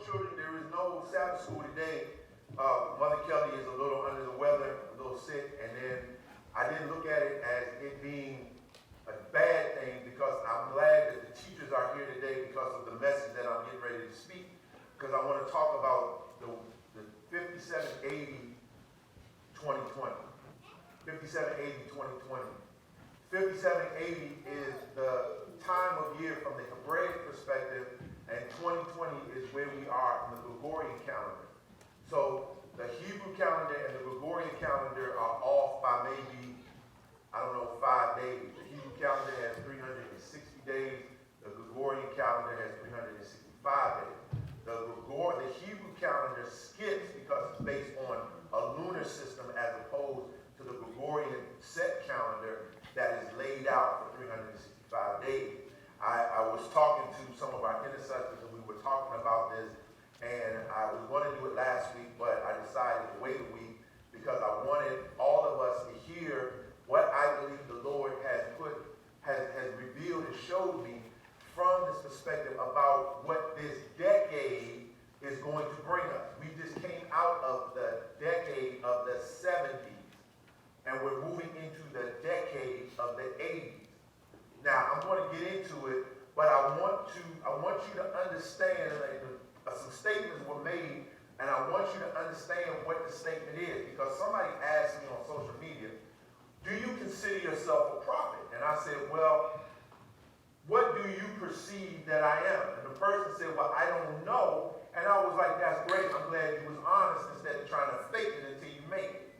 children, there is no Sabbath school today. Mother Kelly is a little under the weather, a little sick, and then I didn't look at it as it being a bad thing because I'm glad that the teachers are here today because of the message that I'm getting ready to speak. Because I want to talk about the 5780 2020. 5780 2020. 5780 is the time of year from the Hebraic perspective, and 2020 is where we are in the Gregorian calendar. So the Hebrew calendar and the Gregorian calendar are off by maybe, 5 days. The Hebrew calendar has 360 days. The Gregorian calendar has 365 days. The Hebrew calendar skips because it's based on a lunar system as opposed to the Gregorian set calendar that is laid out for 365 days. I was talking to some of our intercessors and we were talking about this, and I was going to do it last week, but I decided to wait a week because I wanted all of us to hear what I believe the Lord has revealed and showed me from this perspective about what this decade is going to bring us. We just came out of the decade of the 70s, and we're moving into the decade of the 80s. Now, I'm going to get into it, but I want you to understand, some statements were made, and I want you to understand what the statement is, because somebody asked me on social media, do you consider yourself a prophet? And I said, well, what do you perceive that I am? And the person said, well, I don't know. And I was like, that's great. I'm glad you was honest instead of trying to fake it until you make it.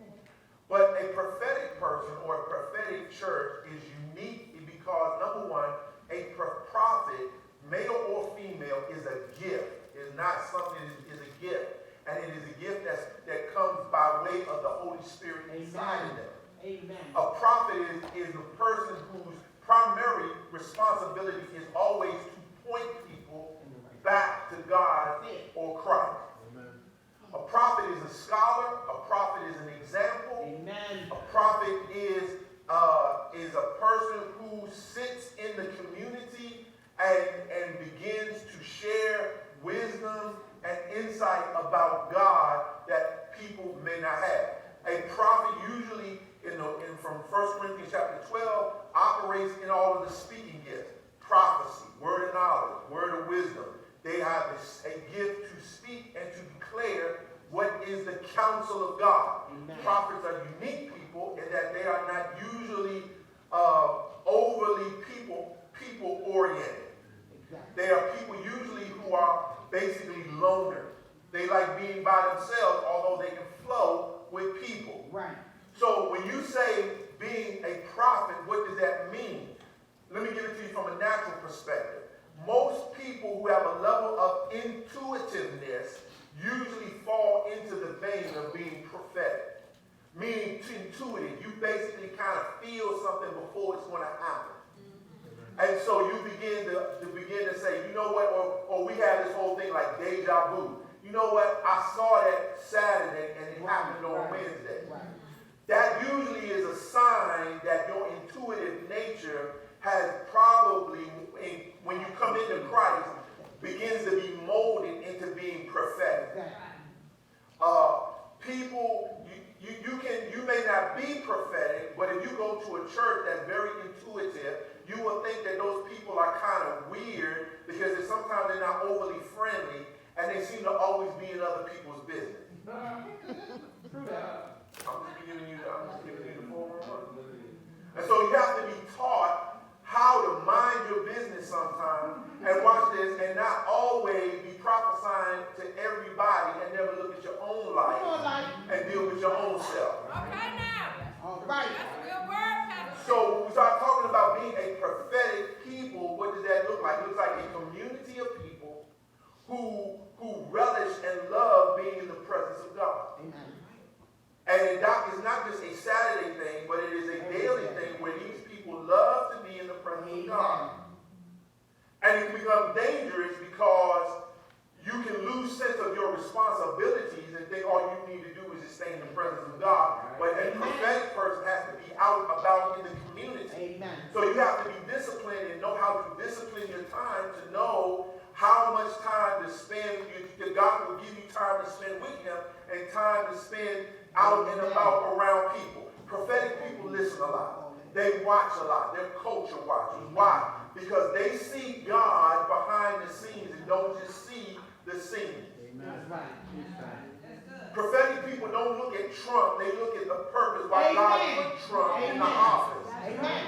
But a prophetic person or a prophetic church is unique because, number one, a prophet, male or female, is a gift. It's not something, it's a gift. And it is a gift that comes by way of the Holy Spirit inside of them. Amen. A prophet is a person whose primary responsibility is always to point people back to God or Christ. Amen. A prophet is a scholar. A prophet is an example. Amen. A prophet is a person who sits in the community and begins to share wisdom and insight about God that people may not have. A prophet usually, from 1 Corinthians chapter 12, operates in all of the speaking gifts. Prophecy, word of knowledge, word of wisdom. They have a gift to speak and to declare what is the counsel of God. Amen. Prophets are unique people in that they are not usually overly people-oriented. Exactly. They are people usually who are basically loners. They like being by themselves, although they can flow with people. Right. So when you say being a prophet, what does that mean? Let me give it to you from a natural perspective. Most people who have a level of intuitiveness usually fall into the vein of being prophetic. Meaning intuitive. You basically kind of feel something before it's going to happen. And so you begin to say, you know what, or we have this whole thing like deja vu. You know what, I saw that Saturday and it happened on Wednesday. Right. That usually is a sign that your intuitive nature has probably, when you come into Christ, begins to be molded into being prophetic. People, you may not be prophetic, but if you go to a church that's very intuitive, you will think that those people are kind of weird because sometimes they're not overly friendly and they seem to always be in other people's business. True that. I'm just giving you the 411. And so you have to be taught how to mind your business sometimes, and watch this, and not always be prophesying to everybody and never look at your own life and deal with your own self. Okay now. All right. That's a good word, Pastor. So when we start talking about being a prophetic people, what does that look like? It looks like a community of people who relish and love being in the presence of God. Amen. And it's not just a Saturday thing, but it is a daily thing where these people love to be in the presence of God. And it can become dangerous because you can lose sense of your responsibilities and think all you need to do is just stay in the presence of God. But a prophetic person has to be out about in the community. Amen. So you have to be disciplined and know how to discipline your time to know how much time to spend. God time to spend with him and time to spend out and about around people. Prophetic people listen a lot. They watch a lot. They're culture watchers. Why? Because they see God behind the scenes and don't just see the scene. That's right. That's right. Prophetic people don't look at Trump. They look at the purpose why God put Trump in the office. Amen.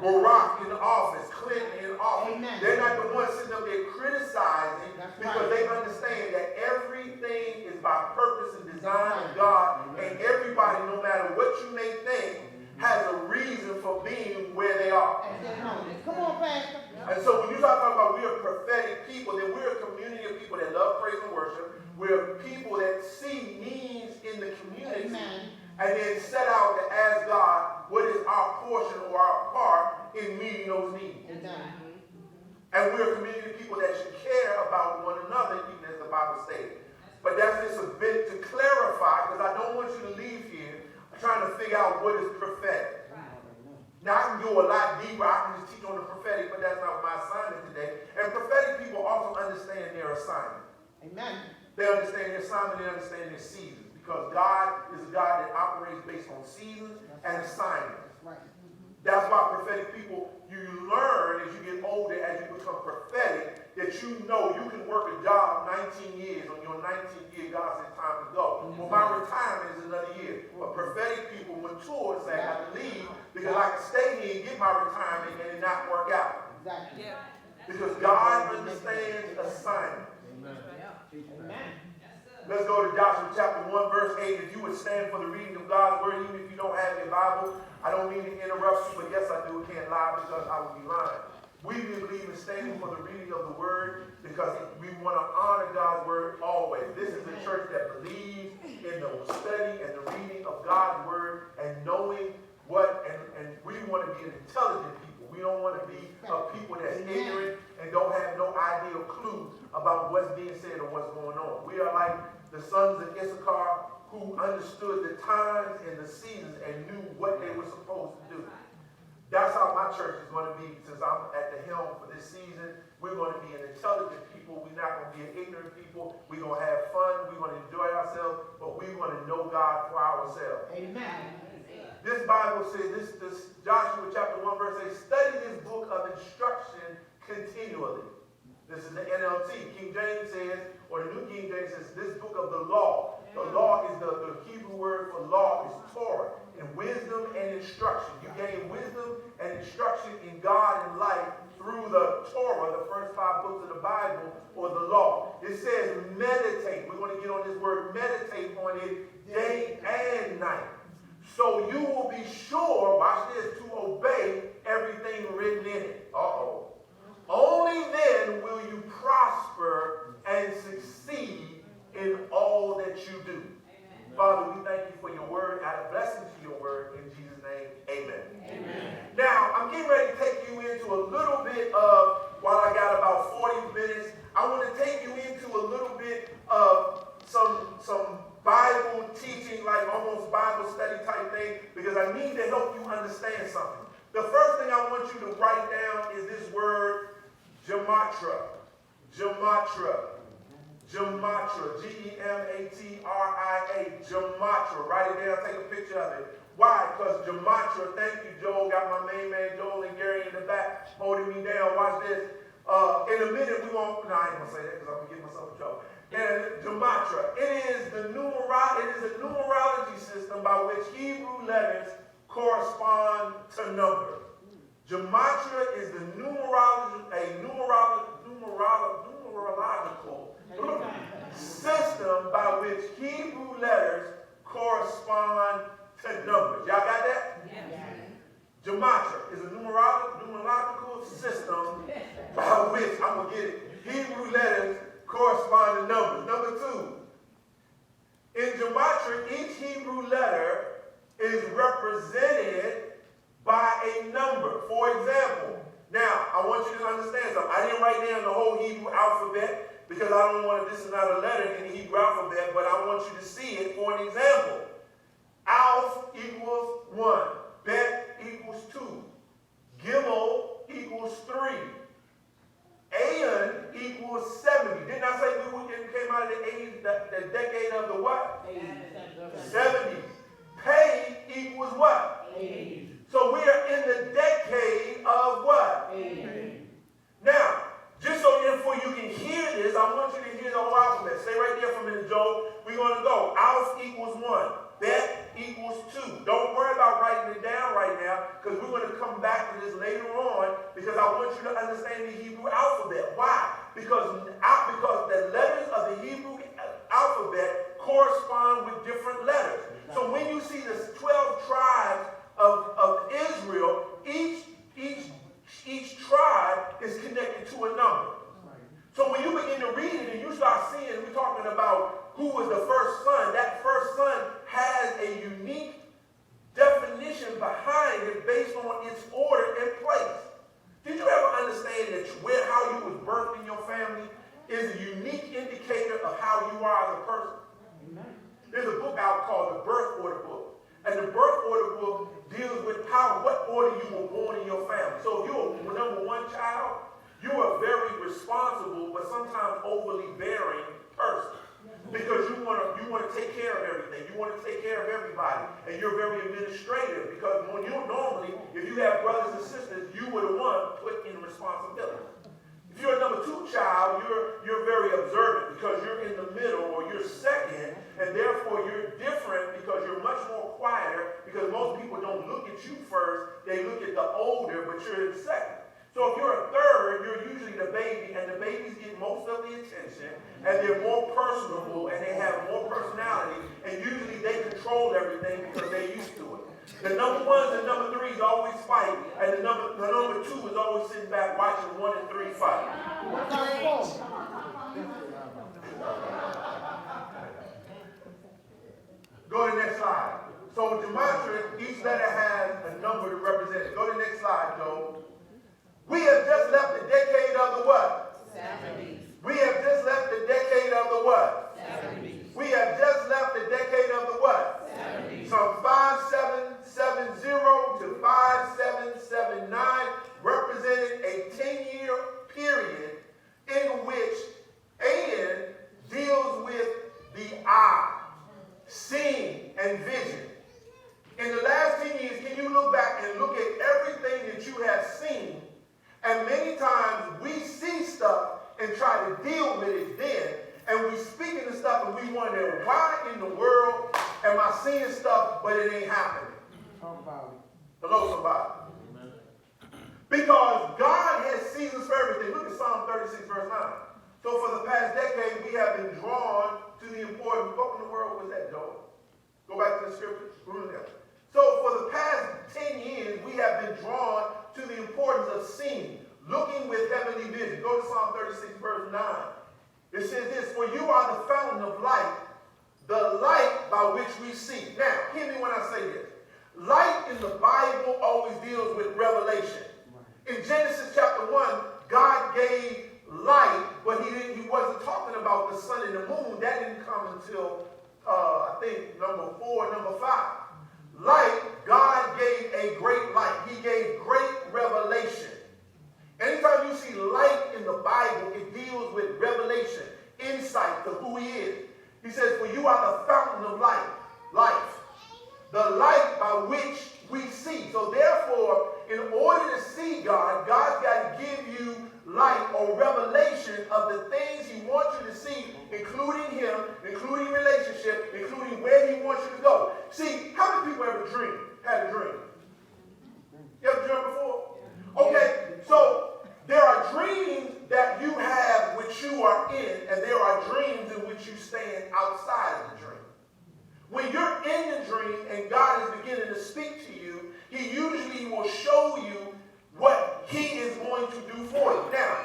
Barack in the office, Clinton in office. Amen. They're not the ones sitting up there criticizing That's because right. they understand that everything is by purpose and design of God, and everybody, no matter what you may think, has a reason for being where they are. Come on, Pastor. And so when you talk about we are prophetic people, then we're a community of people that love praise and worship. We're people that see needs in the community. Amen. And then set out to ask God what is our portion or our part in meeting those needs. Amen. And we're a community of people that should care about one another, even as the Bible stated. But that's just a bit to clarify, because I don't want you to leave here trying to figure out what is prophetic. Now, I can go a lot deeper. I can just teach on the prophetic, but that's not my assignment today. And prophetic people also understand their assignment. Amen. They understand their assignment, they understand their seasons. Because God is a God that operates based on seasons and assignments. Right. That's why prophetic people, you learn as you get older, as you become prophetic, that you know you can work a job 19 years. On your 19th year, God says time to go. Well, my retirement is another year. But prophetic people mature and say, I have to leave because I can stay here and get my retirement and it not work out. Exactly. Yeah. Because God understands assignment. Amen. Let's go to Joshua chapter 1, verse 8. If you would stand for the reading of God's word, even if you don't have your Bible, I don't mean to interrupt you, but yes, I do. Can't lie because I would be lying. We believe in standing for the reading of the word because we want to honor God's word always. This is a church that believes in the study and the reading of God's word and knowing what, and we want to be an intelligent people. We don't want to be a people that's ignorant and don't have no idea or clue about what's being said or what's going on. We are like the sons of Issachar who understood the times and the seasons and knew what they were supposed to do. That's how my church is going to be. Since I'm at the helm for this season, we're going to be an intelligent people. We're not going to be an ignorant people. We're going to have fun. We're going to enjoy ourselves, but we're going to know God for ourselves. Amen. This Bible says, this Joshua chapter 1 verse 8, study this book of instruction continually. This is the NLT. King James says, or the New King James says, this book of the law. The law is the Hebrew word for law is Torah. And wisdom and instruction. You gain wisdom and instruction in God and life through the Torah, the first 5 books of the Bible, or the law. It says meditate. We're going to get on this word meditate on it day and night. So you will be sure, watch this, to obey everything written in it. Uh-oh. Only then will you prosper and succeed in all that you do. Amen. Father, we thank you for your word. Add a blessing to your word. In Jesus' name, amen. Amen. Now, I'm getting ready to take you into a little bit of, while I got about 40 minutes, I want to take you into a little bit of some Bible teaching, like almost Bible study type thing, because I need to help you understand something. The first thing I want you to write down is this word, gematria. Gematria. Gematria. G-E-M-A-T-R-I-A. Gematria. Write it down. Take a picture of it. Why? Because gematria, thank you, Joel. Got my main man, Joel and Gary in the back holding me down. Watch this. In a minute, we won't, no, I ain't going to say that because I'm going to get myself in trouble. And gematria, it is a numerology system by which Hebrew letters correspond to numbers. Gematria is the numerological system by which Hebrew letters correspond to numbers. Y'all got that? Yes. Gematria is a numerological system by which, I'm going to get it, Hebrew letters correspond to numbers. Number 2, in gematria, each Hebrew letter is represented by a number. For example, now, I want you to understand something. I didn't write down the whole Hebrew alphabet because I don't want to disavow a letter in the Hebrew alphabet, but I want you to see it for an example. Alph equals 1. Bet equals 2. Gimel equals 3. Ayin equals 70. Didn't I say we came out of the the decade of the what? 80s. 70s. Pay equals what? 80s. So we are in the decade of what? 80s. Now, just so therefore you can hear this, I want you to hear the whole alphabet. Stay right there for a minute, Joe. We're going to go. Alph equals 1. Bet equals 2. Don't worry about writing it down right now, because we're going to come back to this later on, because I want you to understand the Hebrew alphabet. Why? Because the letters of the Hebrew alphabet correspond with different letters. So when you see the 12 tribes of Israel, each tribe is connected to a number. So when you begin to read it and you start seeing, we're talking about who was the first son. That first son has a unique definition behind it based on its order and place. Did you ever understand that how you was birthed in your family is a unique indicator of how you are as a person? There's a book out called The Birth Order Book. And the Birth Order Book deals with what order you were born in your family. So if you're a number one child, you are a very responsible but sometimes overly bearing person. Because you want to take care of everything. You want to take care of everybody. And you're very administrative. Because when you normally, if you have brothers and sisters, you were the one put in responsibility. If you're a number two child, you're very observant because you're in the middle or you're second, and therefore you're different because you're much more quieter, because most people don't look at you first, they look at the older, but you're in second. So if you're a third, you're usually the baby, and the babies get most of the attention, and they're more personable, and they have more personality, and usually they control everything because they're used to it. The number ones and number threes always fight, and the number two is always sitting back watching 1 and 3 fight. Go to the next slide. So gematria, each letter has a number to represent it. Go to the next slide, Joe. We have just left the decade of the what? 70s. We have just left the decade of the what? 70s. We have just left the decade of the what? 70s. From 5770 to 5779 represented a 10-year period in which An deals with the eye, seeing, and vision. In the last 10 years, can you look back and look at everything that you have seen? And many times we see stuff and try to deal with it then, and we speak into stuff and we wonder, why in the world am I seeing stuff but it ain't happening? Talk about it. Hello, somebody. Amen. Because God has seasons for everything. Look at Psalm 36, verse 9. So for the past decade, we have been drawn to the importance. What in the world was that, Joel? Go back to the scripture. So for the past 10 years, we have been drawn to the importance of seeing, looking with heavenly vision. Go to Psalm 36, verse 9. It says this, for you are the fountain of light, the light by which we see. Now, hear me when I say this. Light in the Bible always deals with revelation. In Genesis chapter 1, God gave light, but he wasn't talking about the sun and the moon. That didn't come until, I think, number 4, number 5. Light, God gave a great light. He gave great revelation. Anytime you see light in the Bible, it deals with revelation, insight to who he is. He says, for you are the fountain of life, the light by which we see. So therefore, in order to see God, God's got to give you light or revelation of the things he wants you to see, including him, including relationship, including where he wants you to go. See, how many people ever had a dream? You ever dreamed before? Okay, so there are dreams that you have which you are in, and there are dreams in which you stand outside of the dream. When you're in the dream and God is beginning to speak to you, he usually will show you what he is going to do for you. Now,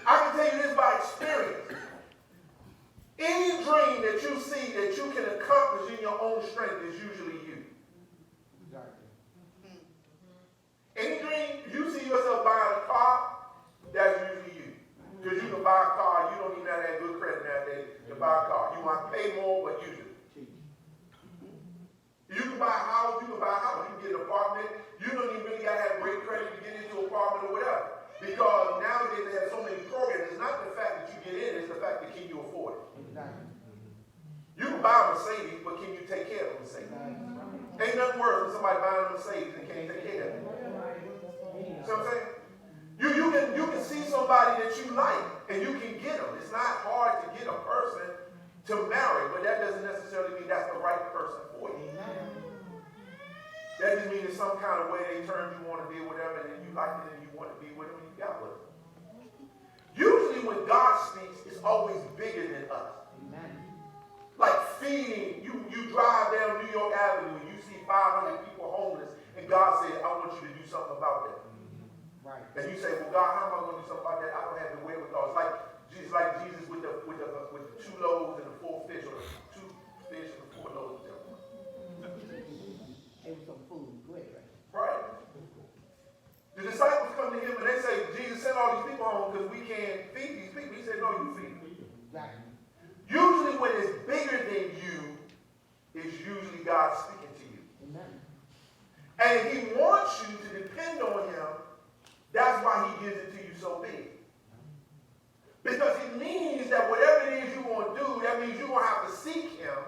I can tell you this by experience. Any dream that you see that you can accomplish in your own strength is usually you. Any dream you see yourself buying a car, that's usually you. Because you can buy a car, you don't even have that good credit nowadays to buy a car. You might pay more, but use it. You can buy a house, you can get an apartment. You don't even really got to have great credit to get into an apartment or whatever. Because nowadays they have so many programs. It's not the fact that you get in, it's the fact that can you afford it. buy a Mercedes, but can you take care of a Mercedes? Ain't nothing worse than somebody buying a Mercedes and can't take care of it. You know what I'm saying? You can see somebody that you like and you can get them. It's not hard to get a person to marry, but that doesn't necessarily mean that's the right person for you. That just means in some kind of way they turned you on to be whatever, and then you like it and you want to be with them and you got with them. Usually when God speaks, it's always bigger than us. Like feeding, you drive down New York Avenue and you see 500 people homeless, and God said, I want you to do something about that. Right. And you say, well, God, how am I going to do something about that? I don't have the wherewithal. It's like Jesus with the 2 loaves and the 4 fish, or the 2 fish and the 4 loaves. It was some food. Go ahead, Right. The disciples come to him and they say, Jesus, send all these people home because we can't feed these people. He said, no, you feed them. Exactly. Usually when it's bigger than you, it's usually God speaking to you. Amen. And if he wants you to depend on him, that's why he gives it to you so big. Because it means that whatever it is you're going to do, that means you're going to have to seek him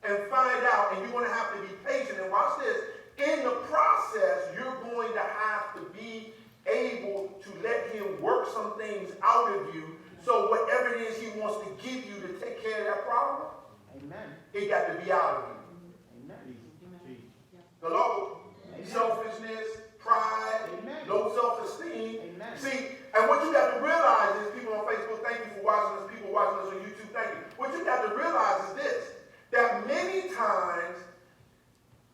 and find out, and you're going to have to be patient. And watch this. In the process, you're going to have to be able to let him work some things out of you. So whatever it is he wants to give you to take care of that problem, Amen. it got to be out of you. Amen. Hello? Selfishness, pride, Amen. low self-esteem. Amen. See, and what you got to realize is, people on Facebook, thank you for watching us. People watching us on YouTube, thank you. What you got to realize is this, that many times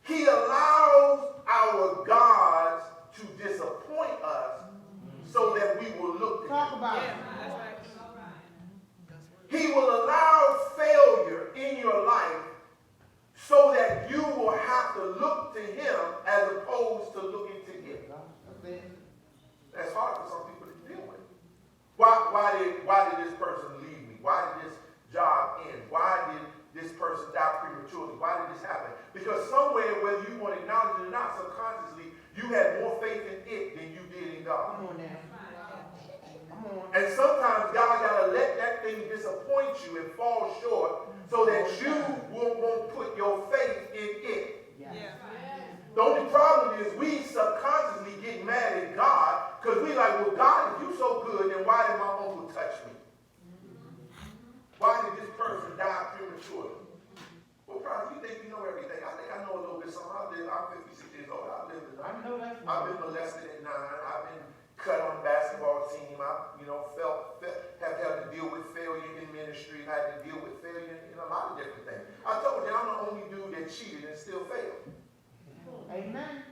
he allows our gods to disappoint us so that we will look to Talk him. about it. That's right. He will allow failure in your life so that you will have to look to him as opposed to looking to him. That's hard for some people to deal with. Why did this person leave me? Why did this job end? Why did this person die prematurely? Why did this happen? Because somewhere, whether you want to acknowledge it or not, subconsciously, you had more faith in it than you did in God. Come on now. Come on. And sometimes God got to let that thing disappoint you and fall short so that you won't put your faith in it. Yeah. The only problem is we subconsciously get mad at God because we like, well, God, if you so good, then why did my uncle touch me? Why did this person die prematurely? Well, probably you think you know everything. I think I know a little bit something. I'm 56 years old. I've been molested at 9. I've been cut on the basketball team. I've, have had to deal with failure in ministry. I had to deal with failure in a lot of different things. I told you I'm the only dude that cheated and still failed. Amen.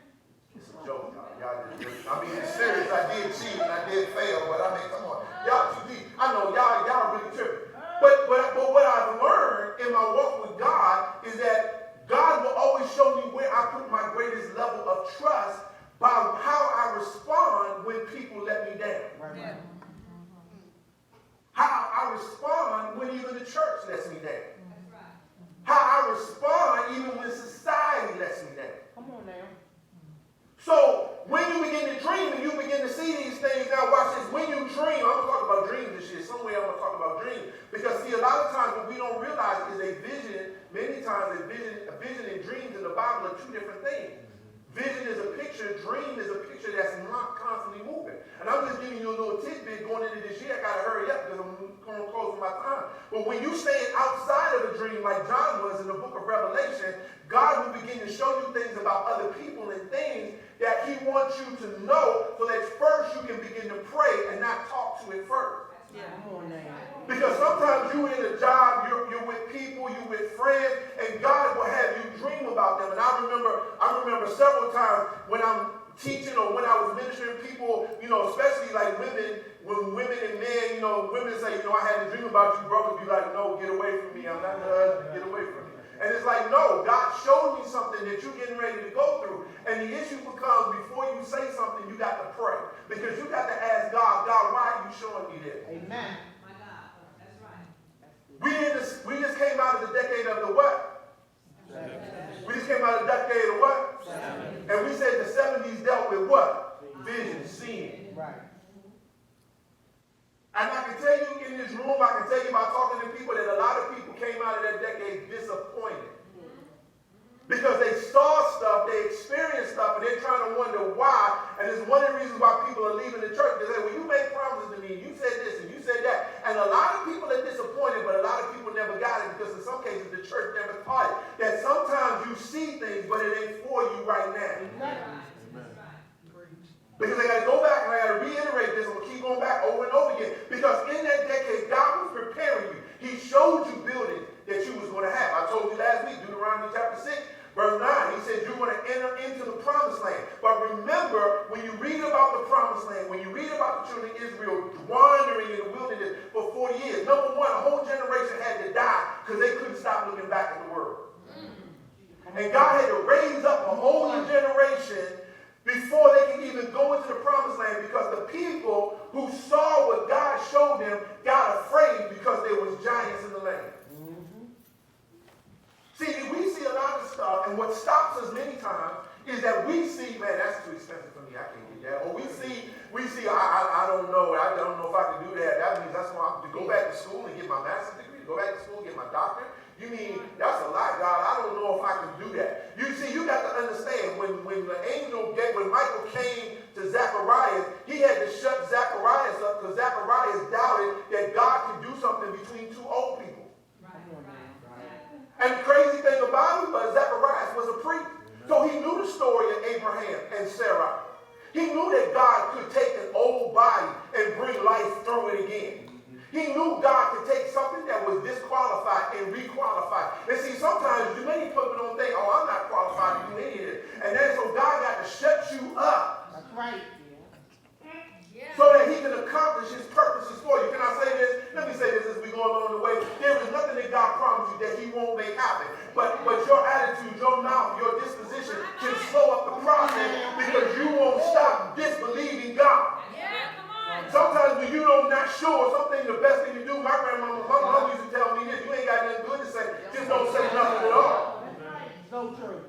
It's a joke, y'all. It's serious. I did cheat and I did fail, but come on. Y'all too deep. I know y'all really tripping. But what I've learned in my walk with God is that God will always show me where I put my greatest level of trust by how I respond when people let me down. Right. How I respond when even the church lets me down. How I respond even when society lets me down. Come on now. So when you begin to dream and you begin to see these things, now watch this. When you dream, I'm going to talk about dreams this year. Somewhere I'm going to talk about dreams. Because see, a lot of times what we don't realize is a vision, many times a vision and dreams in the Bible are two different things. Vision is a picture, dream is a picture that's not constantly moving. And I'm just giving you a little tidbit going into this year. I got to hurry up because I'm going to close my time. But when you stay outside of a dream like John was in the book of Revelation, God will begin to show you things about other people and things that he wants you to know so that first you can begin to pray and not talk to it first. Come on now. Because sometimes you're in a job, you're with people, you're with friends, and God will have you dream about them. And I remember several times when I'm teaching or when I was ministering people, especially like women, when women and men, women say, I had a dream about you, brothers be like, no, get away from me. I'm not the husband, get away from me. And it's like, no, God showed me something that you're getting ready to go through. And the issue becomes before you say something, you got to pray. Because you got to ask God, why are you showing me this? Amen. My God. That's right. We just came out of the decade of the what? We just came out of the decade of what? And we said the 70s dealt with what? Vision, seeing. Right. And I can tell you in this room, I can tell you by talking to people that a lot of people came out of that decade disappointed see things, but it ain't for you right now. Exactly. Because I got to go back and I got to reiterate this. I'm going to keep going back over and over again. Because in that decade, God was preparing you. He showed you building that you was going to have. I told you last week, Deuteronomy chapter 6, verse 9. He said you're going to enter into the promised land. But remember, when you read about the promised land, when you read about the children of Israel wandering in the wilderness for 40 years, number one, a whole generation had to die because they couldn't stop looking back at the word. And God had to raise up a whole new generation before they can even go into the promised land, because the people who saw what God showed them got afraid because there was giants in the land. See, we see a lot of stuff, and what stops us many times is that we see, man, that's too expensive for me, I can't get that. Or we see, I don't know if I can do that. That means that's why I have to go back to school and get my master's degree, go back to school and get my doctorate. You mean, that's a lot, God. I don't know if I can do that. You see, you got to understand, when Michael came to Zacharias, he had to shut Zacharias up because Zacharias doubted that God could do something between two old people. And the crazy thing about it was Zacharias was a priest. So he knew the story of Abraham and Sarah. He knew that God could take an old body and bring life through it again. He knew God could take something that was disqualified and requalify. And see, sometimes many people don't think, oh, I'm not qualified to do any of this. And then so God got to shut you up. That's right. So that he can accomplish his purposes for you. Can I say this? Let me say this as we go along the way. There is nothing that God promised you that he won't make happen. But your attitude, your mouth, your disposition can slow up the process because you won't stop disbelieving God. Yeah, come on. Sometimes when you know not sure something, the best thing to do, my mom used to tell me this, you ain't got nothing good to say, just don't say nothing at all. So true.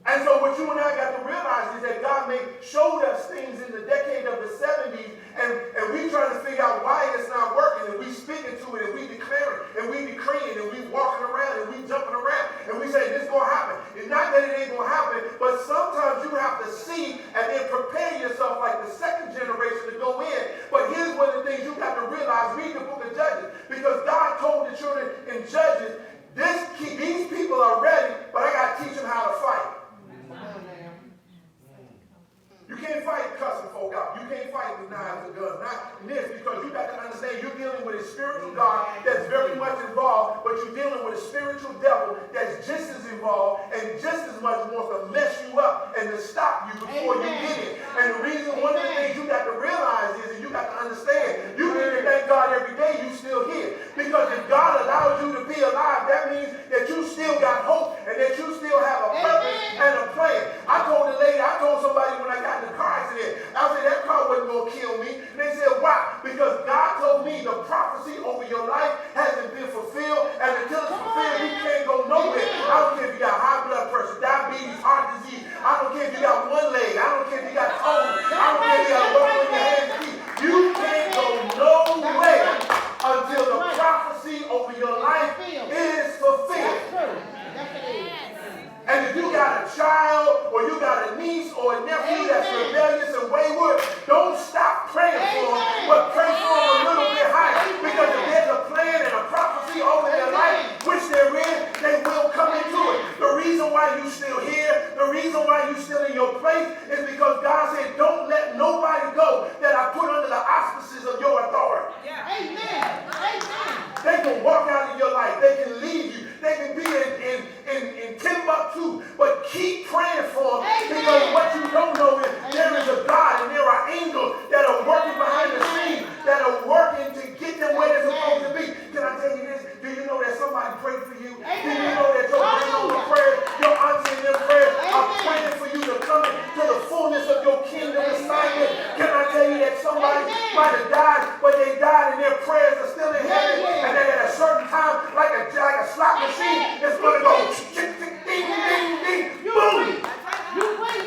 And so what you and I got to realize is that God showed us things in the decade of the 70s, and we trying to figure out why it's not working, and we speaking to it, and we declaring, and we decreeing, and we walking around, and we jumping around, and we say this gonna happen. It's not that it ain't gonna happen, but sometimes you have to see and then prepare yourself like the second generation to go in. But here's one of the things you got to realize: read the book of Judges, because God told the children in Judges, these people are ready, but I got to teach them how to fight. You can't fight cussing folk out. You can't fight with knives and guns. Not this, because you got to understand you're dealing with a spiritual God that's very much involved, but you're dealing with a spiritual devil that's just as involved and just as much wants to mess you up and to stop you before you get it. And the reason, one of the things you got to realize is, and you got to understand, you need to thank God every day you still here. Because if God allows you to be alive, that means that you still got hope and that you still have a purpose and a plan. I told somebody when I got in the car accident, I said, that car wasn't going to kill me. And they said, why? Because God told me the prophecy over your life hasn't been fulfilled, and until it's fulfilled, you can't go nowhere. I don't care if you got high blood pressure, diabetes, heart disease. I don't care if you got one leg. I don't care if you got toes. I don't care if you got a bone in your hands and feet. You can't go nowhere until the prophecy over your life is fulfilled. And if you got a child or you got a niece or a nephew that's rebellious and wayward, don't stop praying for them, but pray for them a little bit higher. Because if there's a plan and a prophecy over their life, which they're in, they will come into it. The reason why you still here, the reason why you still in your place is because God said, don't let nobody go that I put under the auspices of your authority. Yeah. Amen. Amen. They can walk out of your life. They can lead you. They can be in Timbuktu. But keep praying for them. Because what you don't know is there is a God and there are angels that are working behind the scenes, that are working to get them where they're supposed to be. Can I tell you this? Do you know that somebody prayed for you? Do you know that your grandmama prayers, your auntie and their prayers are praying for you to come into the fullness of your kingdom assignment? Can I tell you that somebody might have died, but they died and their prayers are still in heaven, and then at a certain time, like a slot machine, it's going to go ding, ding, ding, ding, boom. You wait.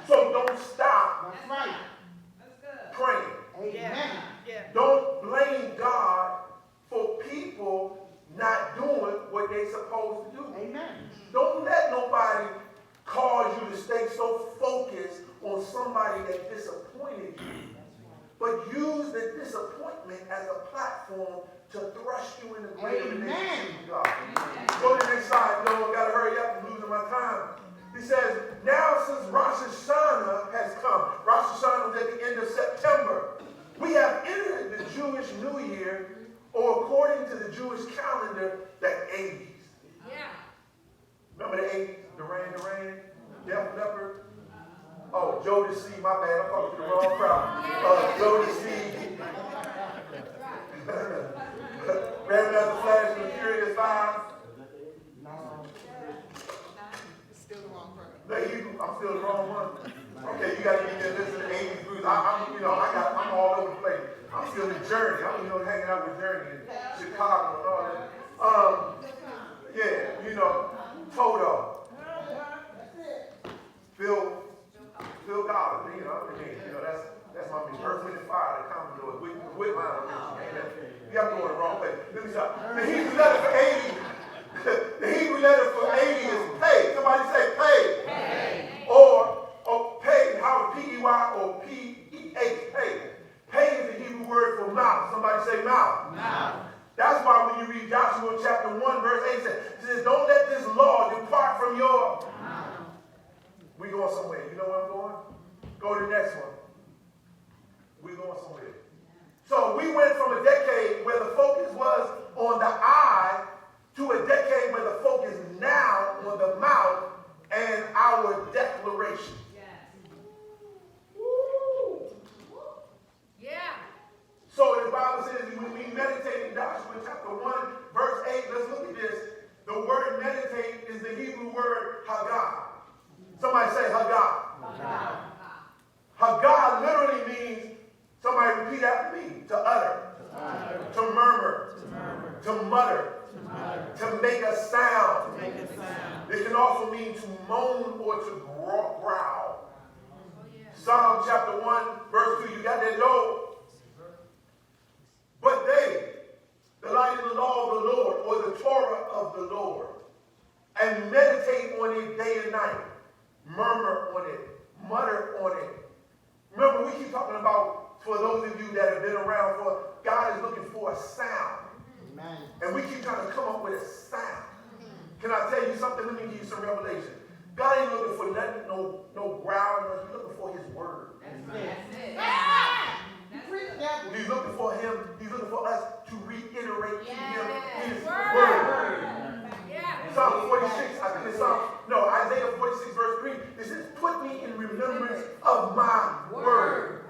So don't stop That's right. praying. Amen. Don't blame God for people not doing what they're supposed to do. Amen. Don't let nobody cause you to stay so focused on somebody that disappointed you. But use the disappointment as a platform to thrust you in the greater relationship with God. Go to the next slide, y'all. Got to hurry up and lose says, now since Rosh Hashanah has come, Rosh Hashanah was at the end of September, we have entered the Jewish New Year, or according to the Jewish calendar, the 80s. Yeah. Remember the 80s? Duran, Def Leppard? Oh, Jodeci, my bad, I'm talking to the wrong crowd. Jodeci. Grandmaster Flash and the Furious Five. The Hebrew, I'm still the wrong one. Okay, you gotta get there, listen to the 80s groups. I'm all over the place. I'm still in Journey. I'm, hanging out with Journey in Chicago and all that. Toto. Phil Collins, that's my music. Earth, Wind, and Fire, the Commodore, with my you got me going the wrong place. Let me stop. The Hebrew letter for 80, the Hebrew letter for 80 is pay. Somebody say pay. Pay. Or pay, how P-E-Y or P-E-H, pay. Pay is the Hebrew word for mouth. Somebody say mouth. Mouth. That's why when you read Joshua chapter 1, verse 8, it says, don't let this law depart from your mouth. We going somewhere. You know where I'm going? Go to the next one. We going somewhere. So we went from a decade where the focus was on the eye to a decade where the focus now on the mouth and our declaration. Yes. Woo. Yeah. So the Bible says when we meditate in Joshua chapter 1, verse 8, let's look at this. The word meditate is the Hebrew word hagah. Somebody say hagah. Hagah literally means, somebody repeat after me, to utter, to murmur, to mutter, to make a sound. It can also mean to moan or to growl. Psalm chapter 1, verse 2, you got that, Joe? But they delight in the law of the Lord, or the Torah of the Lord, and meditate on it day and night. Murmur on it, mutter on it. Remember, we keep talking about, for those of you that have been around, for God is looking for a sound. Amen. And we keep trying to come up with a sound. Can I tell you something? Let me give you some revelation. God ain't looking for nothing, no growling. He's looking for his word. That's it. He's looking for him. He's looking for us to reiterate to him his Word. word. Yeah. Psalm 46, Isaiah 46, verse 3. It says, put me in remembrance of my word.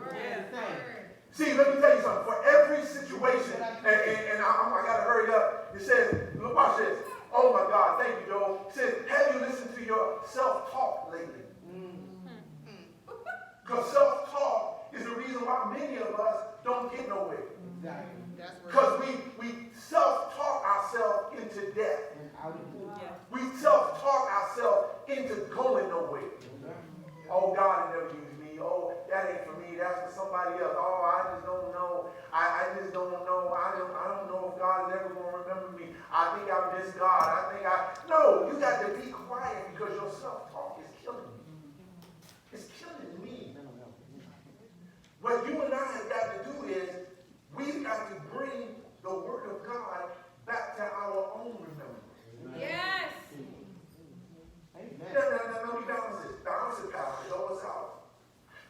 See, let me tell you something. For every situation, and I got to hurry up. It says, look, watch this. Oh my God, thank you, Joel. It says, have you listened to your self-talk lately? Because self-talk is the reason why many of us don't get nowhere. Because we self-talk ourselves into death. We self-talk ourselves into going nowhere. Oh, God will never use me. Oh, that ain't for me. That's for somebody else. Oh, I just don't know. I just don't know. I don't know if God is ever going to remember me. I think I miss God. No, you got to be quiet because your self-talk is killing you. It's killing me. What you and I have got to do is we've got to bring the word of God back to our own remembrance. Yes. No, we balance this. Balance it, Pastor. Show us how.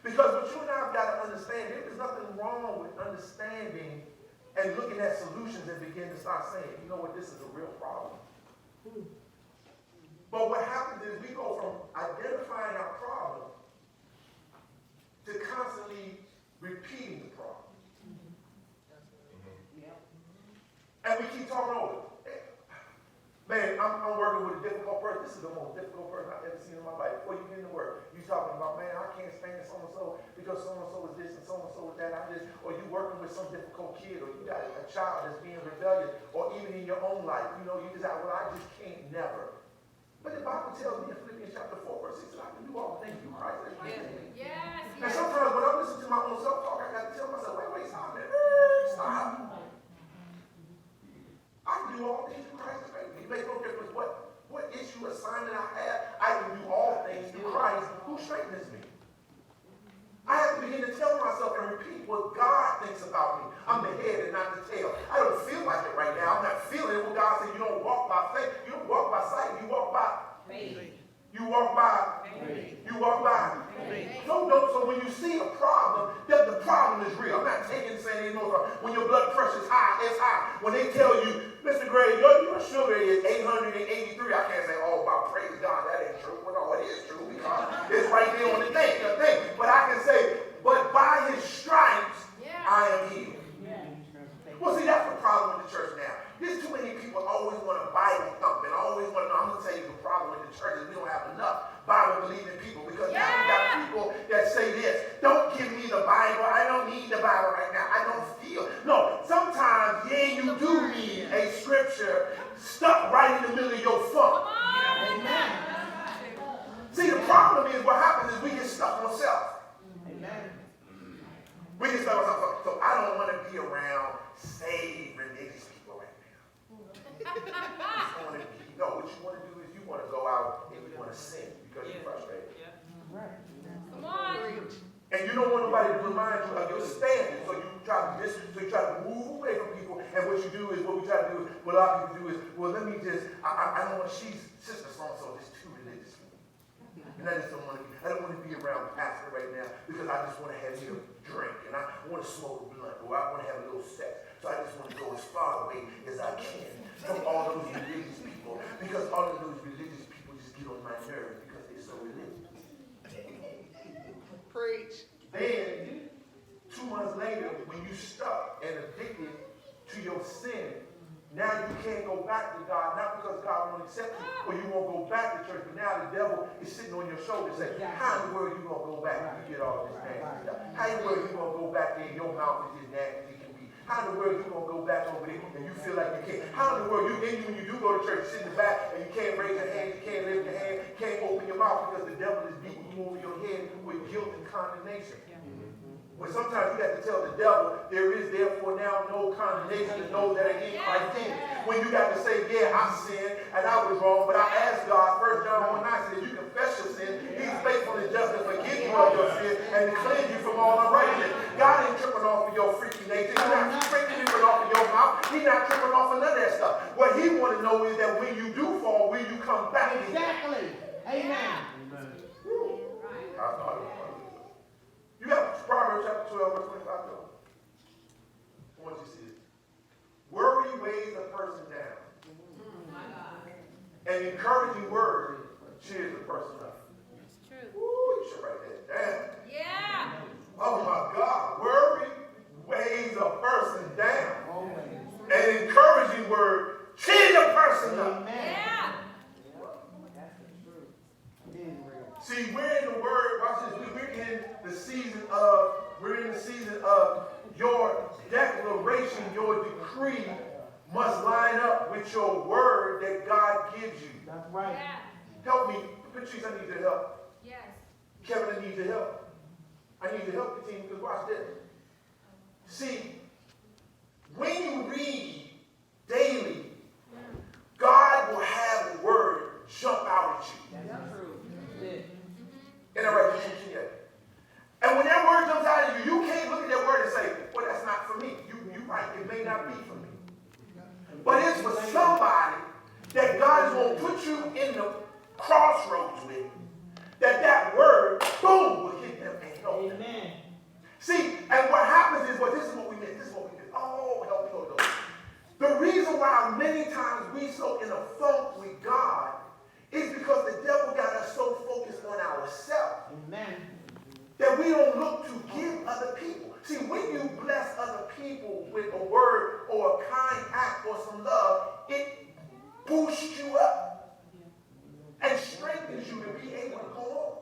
Because what you and I have got to understand, there is nothing wrong with understanding and looking at solutions and begin to start saying, you know what, this is a real problem. But what happens is we go from identifying our problem to constantly repeating the problem. And we keep talking over. Man, I'm working with a difficult person. This is the most difficult person I've ever seen in my life. Before you get into work, you talking about, man, I can't stand so-and-so because so-and-so is this and so-and-so is that. Or you working with some difficult kid, or you got a child that's being rebellious, or even in your own life, you just like, well, I just can't never. But the Bible tells me in Philippians chapter 4, verse 6, I can do all things through Christ. Yes. And sometimes when I listen to my own self-talk, I got to tell myself, wait, stop, man. Stop. I can do all things through Christ. It makes no difference what issue, assignment I have. I can do all things through Christ who strengthens me. I have to begin to tell myself and repeat what God thinks about me. I'm the head and not the tail. I don't feel like it right now. I'm not feeling it when God said you don't walk by faith. You don't walk by sight. You walk by faith. You walk by. You walk by. So when you see a problem, the problem is real. I'm not saying ain't no problem. When your blood pressure is high, it's high. When they tell you, Mr. Gray, your sugar is 883, I can't say, oh, about praise God, that ain't true. Well, no, it is true because it's right there on the thing. But I can say, but by his stripes, I am healed. Well, see, that's the problem with the church now. There's too many people always want to Bible thump and always want to know. I'm going to tell you the problem with the church is we don't have enough Bible-believing people because now we got people that say this, don't give me the Bible. I don't need the Bible right now. I don't feel. No, sometimes, you do need a scripture stuck right in the middle of your funk. Amen. See, the problem is what happens is we get stuck on self. Amen. We get stuck on self. So I don't want to be around saved religious people right now. No, what you want to do is you want to go out and you want to sing because you're frustrated. Right. Come on. And you don't want nobody to remind you of your standard. So you try to move away from people. And what you do is, what we try to do, what a lot of people do is, well, let me just, I don't want, she's sister so-and-so is too religious for me. And I just don't want to be around the pastor right now because I just want to have me a drink and I want to smoke a blunt or I want to have a little sex. So I just want to go as far away as I can from all those religious people because all of those religious people just get on my nerves because they're so religious. Preach. Then, 2 months later, when you stuck and addicted to your sin, now you can't go back to God, not because God won't accept you or you won't go back to church, but now the devil is sitting on your shoulder saying, how in the world you going to go back and you get all this nasty stuff? How in the world you going to go back there and your mouth is as nasty as it can be? How in the world you going to go back over there and you feel like you can't? How in the world when you do go to church, you sit in the back and you can't raise your hand, you can't lift your hand, you can't open your mouth because the devil is beating you over your head with guilt and condemnation. But sometimes you got to tell the devil, there is therefore now no condemnation to those that are in Christ Jesus. When you got to say, I sinned and I was wrong, but I asked God, 1 John 1:9 said, if you confess your sin, he's faithful and just to forgive you of your sin and to cleanse you from all unrighteousness. God ain't tripping off of your freaky nature. He's not tripping off of your mouth. He's not tripping off of none of that stuff. What he want to know is that when you do fall, will you come back again? Exactly. Amen. I thought it was. You got Proverbs chapter 12, verse 25. I want you to see it. Worry weighs a person down. An encouraging word cheers a person up. It's true. Ooh, you should write that down. Yeah. Oh my God. Worry weighs a person down. Always. An encouraging word cheers a person up. Amen. Yeah. That's the truth. It is real. See, we're in the word, watch this, we're in the season of your declaration, your decree must line up with your word that God gives you. That's right. Yeah. Help me. Patrice, I need your help. Yes. Kevin, I need your help. I need your help, the team, because watch this. See, when you read daily, God will have a word jump out at you. That's true. That's it. And I write this in yet. And when that word comes out of you, you can't look at that word and say, well, that's not for me. You right, it may not be for me. But it's for somebody that God is going to put you in the crossroads with, that word, boom, will hit them and help them. Amen. See, and what happens is, well, this is what we did. This is what we did. Oh, help me, Holy Ghost. The reason why many times we so in a funk with God is because the devil got us so focused on ourselves. Amen. That we don't look to give other people. See, when you bless other people with a word or a kind act or some love, it boosts you up and strengthens you to be able to go on.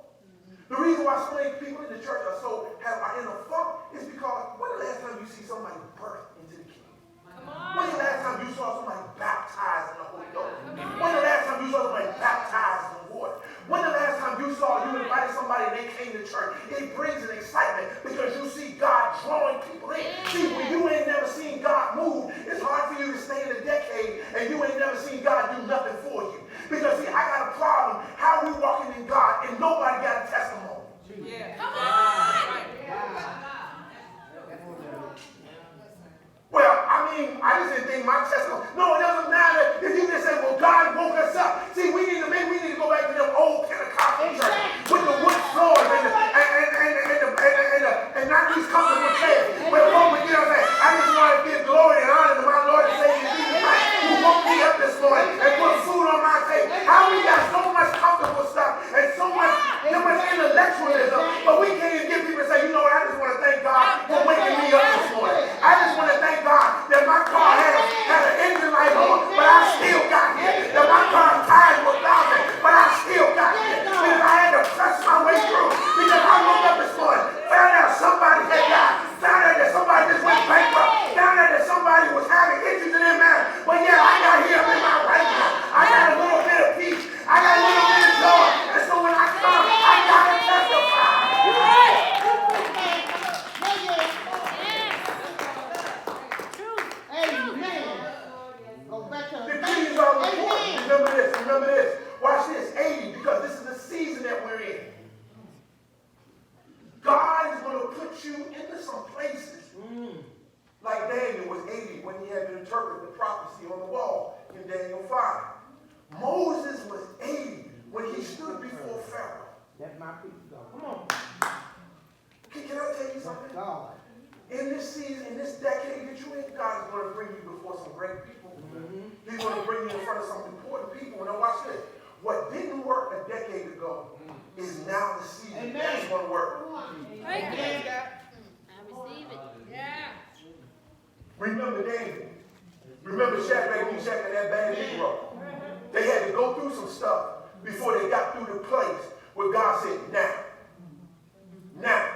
The reason why so many people in the church are in a funk is because when the last time you see somebody birth into the kingdom? Come on. When the last time you saw somebody baptized in the Holy Ghost? When the last time you saw somebody baptized in water? When the last time you invited somebody and they came to church? It brings an excitement because you see God drawing people in. See, when you ain't never seen God move, it's hard for you to stay in a decade and you ain't never seen God do nothing for you. Because see, I got a problem. How we walking in God and nobody got a testimony? Yeah. Come on. Well, I just didn't think my testimony. No, it doesn't matter if you just say, well, God woke us up. See, we need to go back to them old Pentecostals. Remember this, remember this. Watch this, 80, because this is the season that we're in. God is going to put you into some places. Like Daniel was 80 when he had to interpret the prophecy on the wall in Daniel 5. Moses was 80 when he stood before Pharaoh. Let my people go. Come on. Can I tell you something? God. In this season, in this decade that you're in, God is going to bring you before some great people. He's going to bring you in front of some important people. Now watch this. What didn't work a decade ago is now the season that's going to work. Thank you, God. I receive it. Yeah. Remember David. Remember Shadrach, Meshach, and that bad Negro. They had to go through some stuff before they got through the place where God said, now. Now.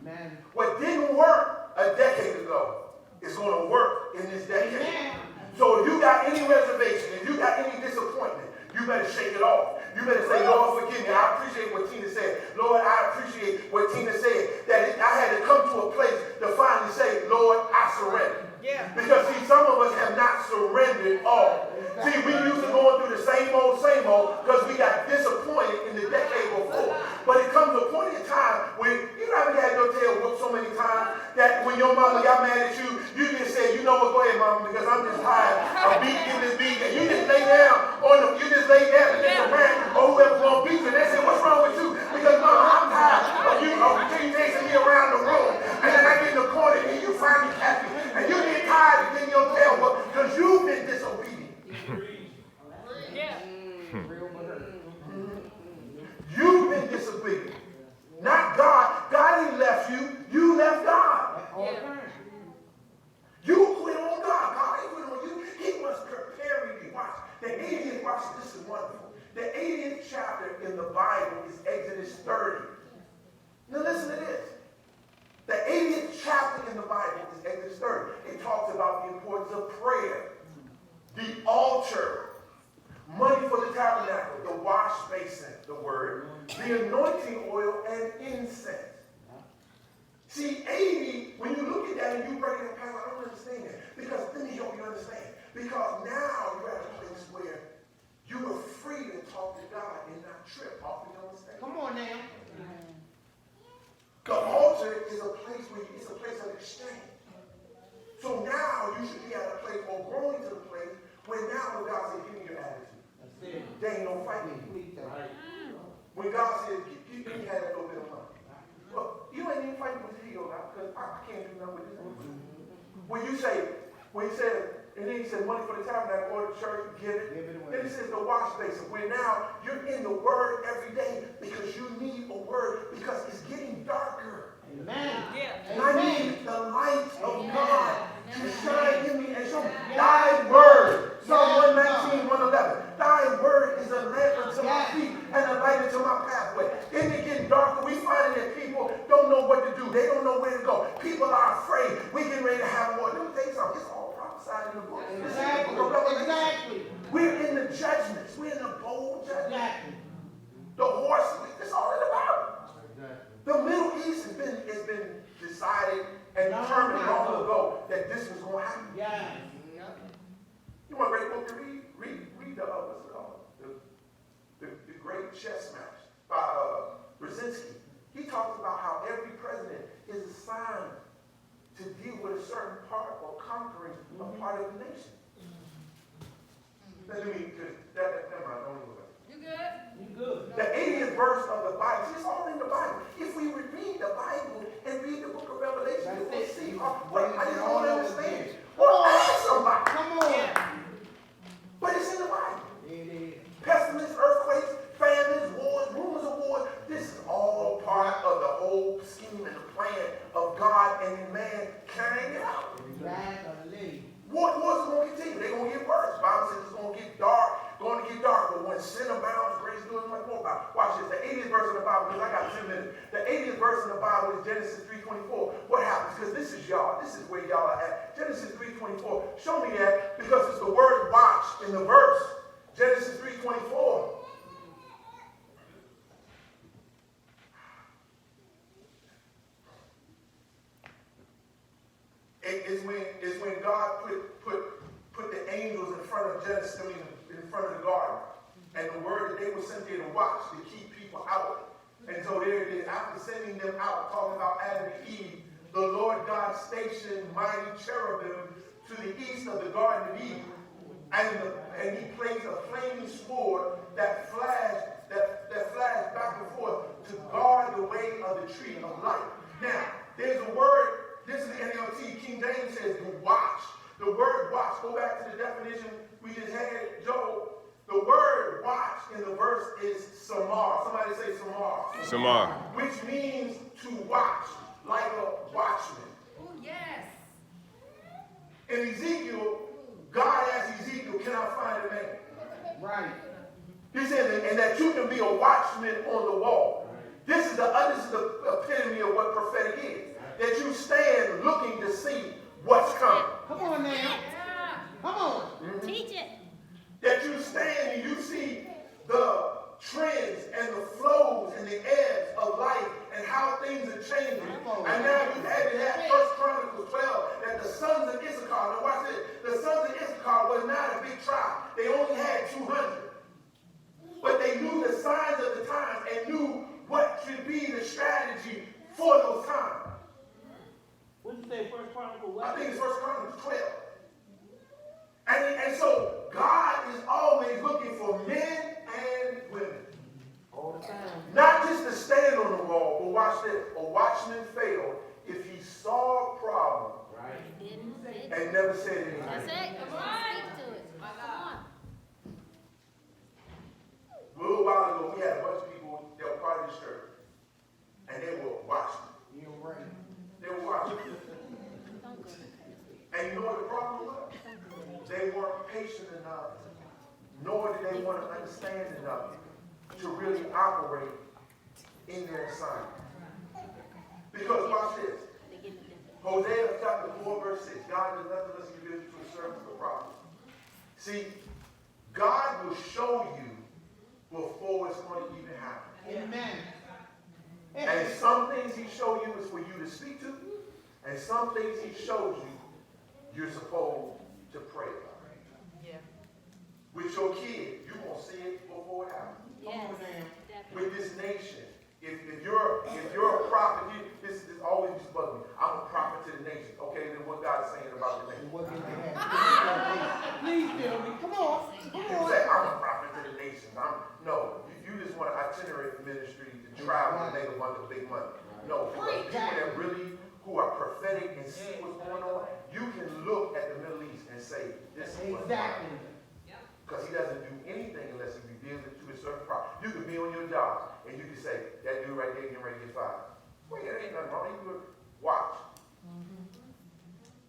Amen. What didn't work a decade ago is going to work in this decade. Amen. So if you got any reservation, if you got any disappointment, you better shake it off. You better say, Lord, forgive me. I appreciate what Tina said. Lord, I appreciate what Tina said. That I had to come to a place to finally say, Lord, I surrender. Yeah. Because see, some of us have not surrendered all. See, we used to going through the same old because we got disappointed in the decade before. But it comes to a point in time when you haven't had your tail whooped so many times that when your mama got mad at you, you just said, you know what, go ahead, mama, because I'm just tired of beating this beat. And you just lay down on the, you just lay down and just ran or whoever's going to beat you. And they said, what's wrong with you? Because mama, I'm tired of you chasing me around the room. And then I get in the corner and you finally catch me. And you get tired of getting your tail whooped because you've been disobedient. Yeah. You've been disobedient. Not God. God ain't left you. You left God. Yeah. You quit on God. God ain't quit on you. He was preparing you. Watch. The 80th, watch, this is wonderful. The 80th chapter in the Bible is Exodus 30. Now listen to this. The 80th chapter in the Bible is Exodus 30. It talks about the importance of prayer, the altar, money for the tabernacle, the wash basin, the word, the anointing oil, and incense. See, 80, when you look at that and you break it down, Pastor, I don't understand that. Because let me help you understand. Because now you're at a place where you are free to talk to God and not trip off your own stage. Come on now. The altar is a place where it's a place of exchange. So now you should be at a place or growing to the place where now when God says, give me your attitude. That's it. They ain't no fighting. When God says, you had a little bit of money. Well, you ain't even fighting with the deal now because I can't do nothing with this. When you say, when he said, and then he said money for the tabernacle or the church, give it. Then he says the wash basin. Where now you're in the word every day because you need a word because it's getting darker. Amen. Yeah. And I need the light of God to shine in me and show me. Thy word. Psalm 119, 111. Thy word is a lamp unto my feet and a light unto my pathway. In it getting darker, we find that people don't know what to do. They don't know where to go. People are afraid. We getting ready to have war. Let me tell you something. It's all prophesied in the book. Exactly. We're in the judgments. We're in the bold judgment. Exactly. The horse, it's all in the Bible. Exactly. The Middle East has been decided and determined long ago that this was going to happen. Yeah. You want a great book to read? Read the what's it called? The Great Chess Match by Brzezinski. He talks about how every president is assigned to deal with a certain part or conquering a part of the nation. Let me just never mind, don't look at it. You good? You good. The 80th verse of the Bible, it's all in the Bible. If we would read the Bible and read the book of Revelation, we'll see. I just don't understand. Well, ask somebody. Come on. But it's in the Bible. It is. Pestilence, earthquakes, famines, wars, rumors of wars. This is all part of the whole scheme and the plan of God and man carrying it out. Exactly. Wars are going to continue. They're going to get worse. The Bible says it's going to get dark. But when sin abounds, grace doing much more about. Watch this. The 80th verse of the Bible, because I got 10 minutes. The 80th verse of the Bible is Genesis 3:24. What happens? Because this is y'all. This is where y'all are at. Genesis 3:24. Show me that because it's the word watch in the verse. Genesis 3:24. It's when God put the angels in front of Genesis, in in front of the garden. And the word that they were sent there to watch, to keep people out. And so there it is, after sending them out, talking about Adam and Eve, the Lord God stationed mighty cherubim to the east of the Garden of Eden. And he placed a flaming sword that flashed back and forth to guard the way of the tree of life. Now, there's a word, this is the NLT, King James says to watch. The word watch, go back to the definition we just had, Joel. The word watch in the verse is samar. Somebody say samar. Samar. Which means to watch, like a watchman. Oh, yes. In Ezekiel, God asked Ezekiel, can I find a man? Right. He said, and that you can be a watchman on the wall. This is the epitome of what prophetic is. That you stand looking to see what's coming. Come on now. Yeah. Come on. Teach it. That you stand and you see the trends and the flows and the ebbs of life and how things are changing. And now you had 1 Chronicles 12 that the sons of Issachar, now watch this, the sons of Issachar was not a big tribe. They only had 200. But they knew the signs of the times and knew what should be the strategy for those times. What did you say, First Chronicle what? I think it's 1 Chronicles 12. And so God is always looking for men and women. All the time. Not just to stand on the wall, but watch this. A watchman failed if he saw a problem and never said anything. That's it. Come on. Speak to it. Come on. A little while ago, we had a bunch of people that were part of this church, and they were watching. You're right. They were watching. Don't go. And you know what the problem was? They weren't patient enough, nor did they want to understand enough to really operate in their assignment. Because watch this. They get it different. Hosea chapter 4, verse 6. God has left us to give to a servant of the prophet. See, God will show you before it's going to even happen. Amen. And some things he shows you is for you to speak to, and some things he shows you you're supposed to pray about. Yeah. With your kid, you're going to see it before it happens. Yes. With Definitely. this nation, if you're a prophet, this always used to bug me. I'm a prophet to the nation. Okay, then what God's saying about the nation? What can they have? Please tell me. Come on. Come You on. say, I'm a prophet to the nation. No, you just want an itinerant ministry to travel and make a bunch of big money. No, because people that really, who are prophetic and see what's going on, you can look at the Middle East and say, this is what's going on. Exactly. Because he doesn't do anything unless he reveals it to a certain prophet. You could be on your job and you can say, that dude right there getting ready to get fired. Well, yeah, there ain't nothing wrong. You could watch.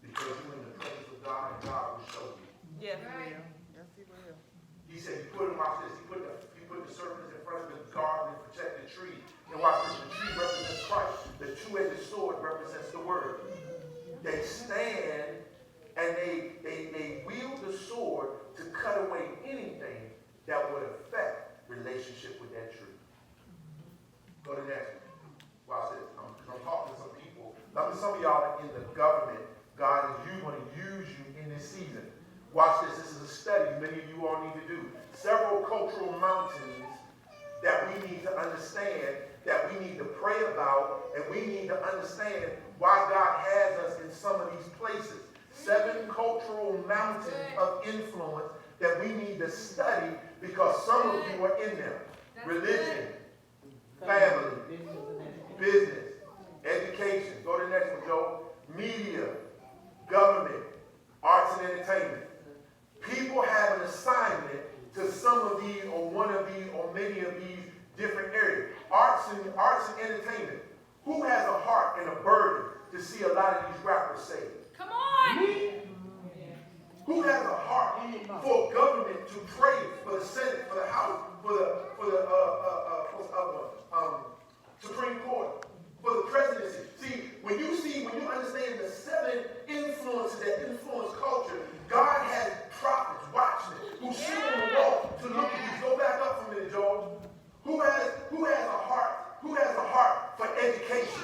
Because you're in the presence of God and God will show you. Yeah. Right. He said, you put him, watch this, he put the serpents in front of the garden and protect the tree. And watch this, the tree represents Christ. The two-edged sword represents the word. They stand and they wield the sword to cut away anything that would affect relationship with that tree. Go to the next one. Watch this. I'm talking to some people. Some of y'all are in the government. God is going to use you in this season. Watch this. This is a study many of you all need to do. Several cultural mountains that we need to understand, that we need to pray about, and we need to understand why God has us in some of these places. 7 cultural mountains of influence that we need to study because some of you are in them. Religion, family, business, education. Go to the next one, Joe. Media, government, arts and entertainment. People have an assignment to some of these or one of these or many of these different areas. Arts and entertainment. Who has a heart and a burden to see a lot of these rappers saved? Come on. Me? Who has a heart for government to pray for the Senate, for the House, for the Supreme Court, for the presidency? See, when you understand the 7 influences that influence culture, God has prophets, watchmen, who sit on the wall to look at these. Go back up for a minute, Joel. Who has a heart for education?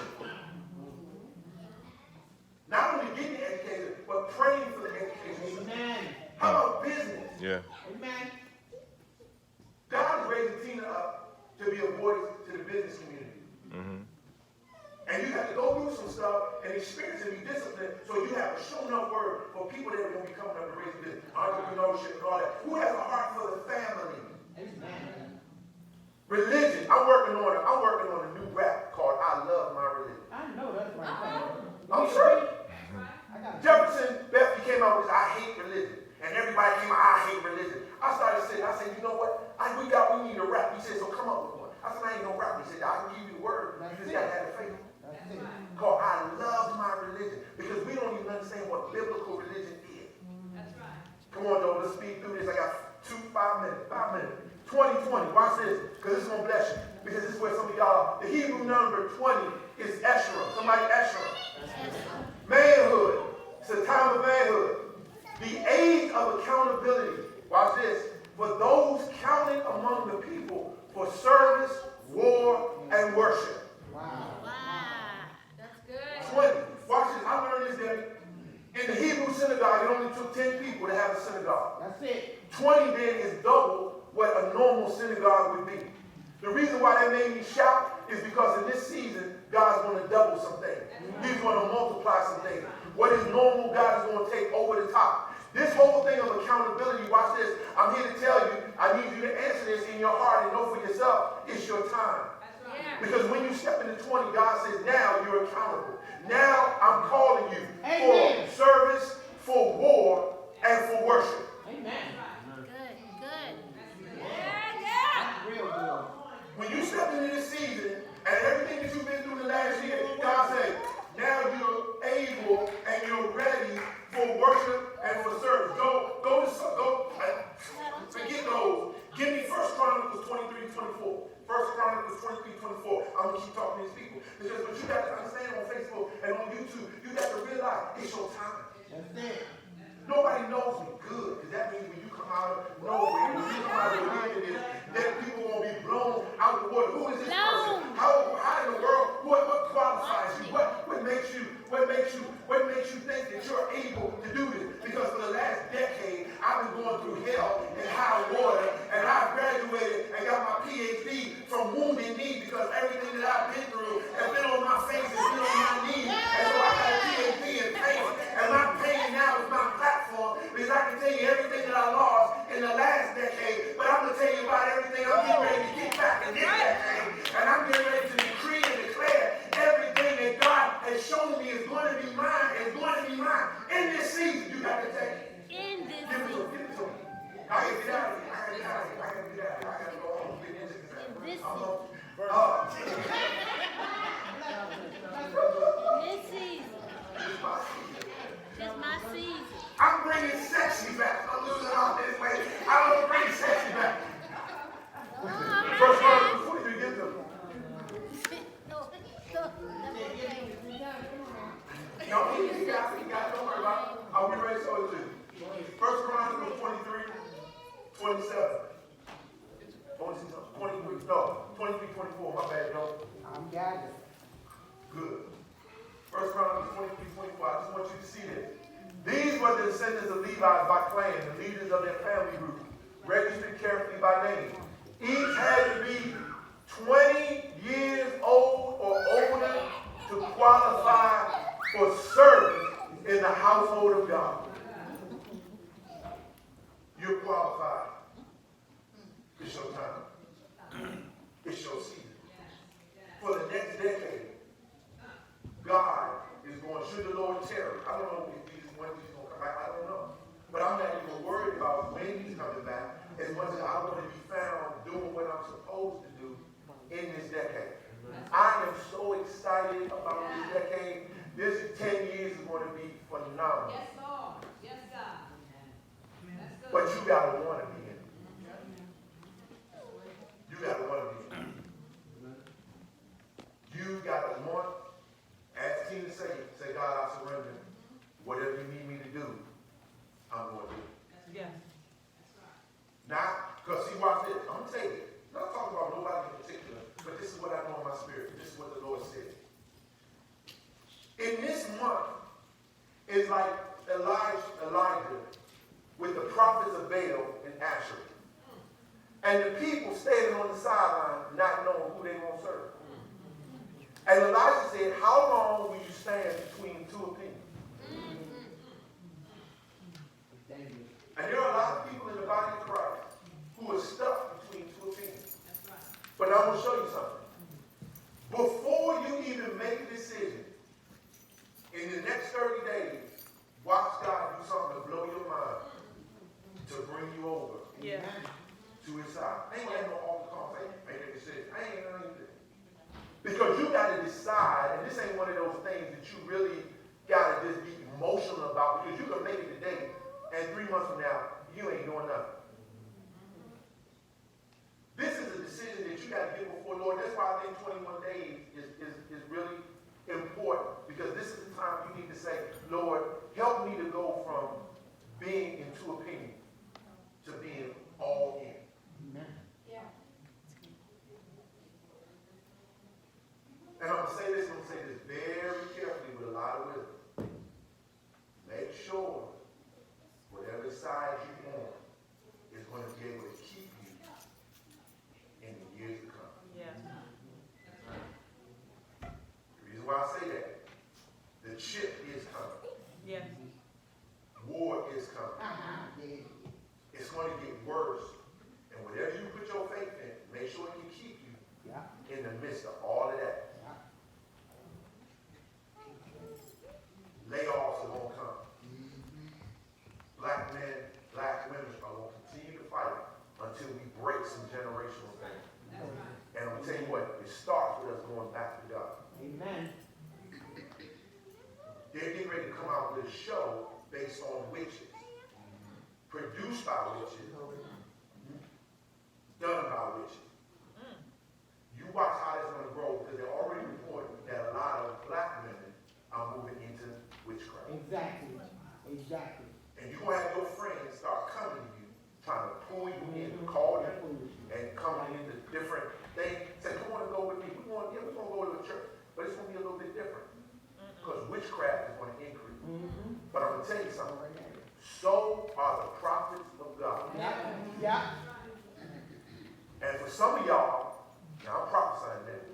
Not only getting educated, but praying for the education. Amen. How about business? Yeah. Amen. was raising Tina up to be a voice to the business community. And you have to go through some stuff and experience and be disciplined so you have a sure enough word for people that are going to be coming up to raise business, entrepreneurship and all that. Who has a heart for the family? Amen. Religion. I'm working on a new rap called I Love My Religion. I know that's right. I'm sure. I got Jefferson Bethany came out with I hate religion. And everybody came out, I hate religion. I started saying, you know what? We need a rap. He said, so come up with one. I said, I ain't no rap. He said, I can give you the word. You just got to have the faith. That's it. Called I Love My Religion. Because we don't even understand what biblical religion is. That's right. Come on, though. Let's speed through this. I got 5 minutes. 2020. Watch this. Because this is going to bless you. Because this is where some of y'all are. The Hebrew number 20 is Esherah. Somebody Esherah. Manhood. It's a time of manhood. The age of accountability. Watch this. For those counted among the people for service, war, and worship. Wow. Wow. That's good. 20. Watch this. I learned this, Debbie. In the Hebrew synagogue, it only took 10 people to have a synagogue. That's it. 20 then is double what a normal synagogue would be. The reason why that made me shout is because in this season, God's going to double some things. He's going to multiply some things. What is normal, God is going to take over the top. This whole thing of accountability, watch this. I'm here to tell you, I need you to answer this in your heart and know for yourself, it's your time. Yeah. Because when you step into 20, God says, now you're accountable. Now I'm calling you Amen. for service, for war, and for worship. Amen. Good. Yeah. Real good. When you step into this season, and everything that you've been through the last year, God says, now you're able and you're ready for worship and for service. Forget those. Give me 1 Chronicles 23:24. 1 Chronicles 23:24. I'm going to keep talking to these people. Because what you got to understand on Facebook and on YouTube, you got to realize it's your time. That's it. Nobody knows me good, because that means when you come out of nowhere, when you come out of the wilderness, then people won't be blown out the water. Who is this person? How in the world? What qualifies you? What makes you think that you're able to do this? Because for the last decade, I've been going through hell and high water, and I graduated and got my PhD from Wounded Knee because everything that I've been through has been on my face, has been on my knees, and so I got a PhD in pain, and my pain now is my platform because I can tell you everything that I lost in the last decade, but I'm going to tell you about everything I'm getting ready to get back in this decade, and I'm getting ready to decree and declare everything that God has shown me is going to be mine, in this season. You got to take it. In this Give it to me. I gotta get out of here. I gotta go home. In this I'm season. This season. It's my season. I'm bringing sexy back. I'm losing all this weight. I'm gonna bring sexy back. First Chronicles 23, give it to me. No, he got it. Don't worry about it. I'll be ready to show it to you. First Chronicles 23, 27. 23, 24. My bad, y'all. I'm gathered. Good. First Chronicles 23, 24. I just want you to see this. These were the descendants of Levi by clan, the leaders of their family group, registered carefully by name. Each had to be 20 years old or older to qualify for service in the household of God. You're qualified. It's your time. It's your season. For the next decade, God is going, should the Lord tarry. I don't know if when he's going to come back. I don't know. But I'm not even worried about when he's coming back as much as I want to be found doing what I'm supposed to do in this decade. I am so excited about this decade. This 10 years is going to be phenomenal. Yes, Lord. Yes, God. That's good. But you got to want to be in it. You got to want to be in it. You got to want, as Tina say, God, I surrender. Whatever you need me to do, I'm going to do it. Yes. Not, because see, watch this. I'm going to tell you. I'm not talking about nobody in particular, but this is what I know in my spirit. This is what the Lord said. In this month, it's like Elijah with the prophets of Baal and Asherah. And And the people standing on the sideline not knowing who they going to serve. And Elijah said, how long will you stand between two opinions? And there are a lot of people in the body of Christ who are stuck between two opinions. That's right. But I'm going to show you something. Before you even make a decision, in the next 30 days, watch God do something to blow your mind, to bring you over to his side. I ain't got no altar calls. I ain't make a decision. I ain't gonna do that. Because you got to decide, and this ain't one of those things that you really got to just be emotional about, because you can make it today, and 3 months from now, you ain't doing nothing. This is a decision that you got to get before Lord. That's why I think 21 days is really important, because this is the time you need to say, Lord, help me to go from being in two opinions to being all in. Amen. And I'm going to say this very carefully with a lot of wisdom. Make sure whatever side you on is going to be able to keep you in the years to come. The reason why I say that, the chip is coming. War is coming. It's going to get worse. And whatever you put your faith in, make sure it can keep you in the midst of all of that. Layoffs are going to come. Black men, black women are going to continue to fight until we break some generational things. That's right. And I'm going to tell you what, it starts with us going back to God. Amen. They're getting ready to come out with a show based on witches. Produced by witches. Done by witches. You watch how that's going to grow, because they're already reporting that a lot of black women are moving into witchcraft. Exactly. Exactly. And you're going to have your friends start coming to you, trying to pull you in, call you, and coming into different things. Say, come on and go with me. We're going to go to a church, but it's going to be a little bit different. Because witchcraft is going to increase. But I'm going to tell you something. So are the prophets of God. Yeah. And for some of y'all, now I'm prophesying that,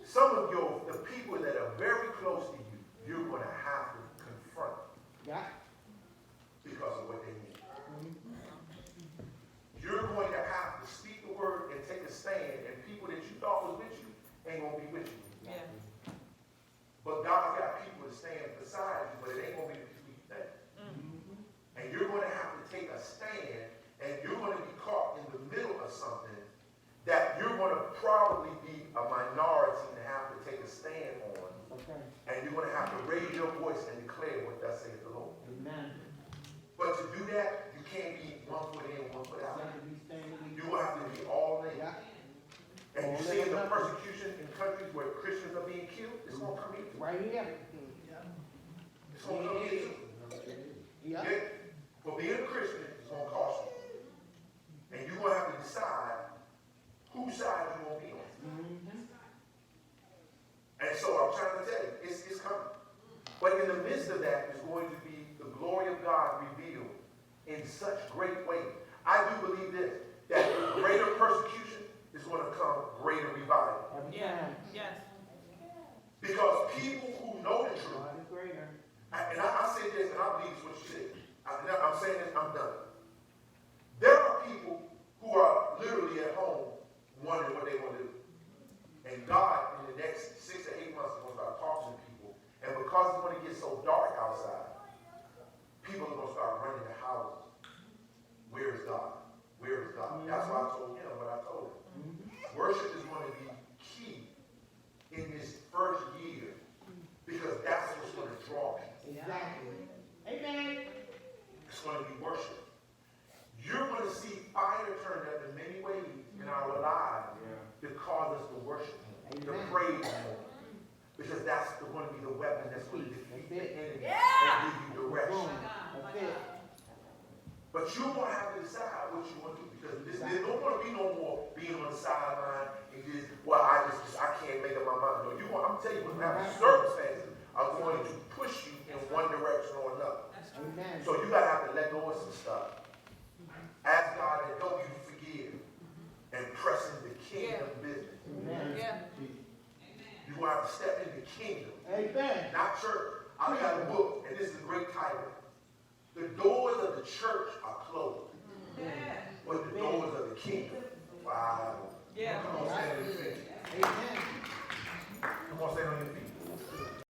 some of the people that are very close to you, you're going to have to confront because of what they need. You're going to have to speak the word and take a stand, and people that you thought was with you ain't going to be with you. But God's got people to stand beside you, but it ain't going to be the people you think. And you're going to have to take a stand, and you're going to be caught in the middle of something that you're going to probably be a minority and have to take a stand on. Okay. And you're going to have to raise your voice and declare what thus saith the Lord. Amen. But to do that, you can't be one foot in, one foot out. Got to be standing. You're going to have to be all in. Yeah. And you see the persecution in countries where Christians are being killed, it's going to come here too. Right here. It's going to come here too. Yeah. For being a Christian, it's going to cost you. And you're going to have to decide whose side you're going to be on. And so I'm trying to tell you, it's coming. But in the midst of that is going to be the glory of God revealed in such great ways. I do believe this, that with greater persecution is going to come greater revival. Every time. Because people who know the truth, God is greater. and I say this, and I believe it's what you said. I'm saying this, I'm done. There are people who are literally at home wondering what they want to do. And God, in the next 6 to 8 months, is going to start talking to people. And because it's going to get so dark outside, people are going to start running to houses. Where is God? Where is God? That's why I told him what I told him. Worship is going to be key in this first year, because that's what's going to draw people. Exactly. Amen. It's going to be worship. You're going to see fire turned up in many ways in our lives to cause us to worship Him, to praise Him. Because that's going to be the weapon that's going to defeat the enemy and give you direction. That's it. But you're going to have to decide what you want to do, because there's not going to be no more being on the sideline and just, well, I can't make up my mind. No, I'm telling you, circumstances are going to push you in one direction or another. Amen. So you got to have to let go of some stuff. Ask God to help you forgive. you are to step into the kingdom. Amen. Not church. I got a book, and this is a great title. The doors of the church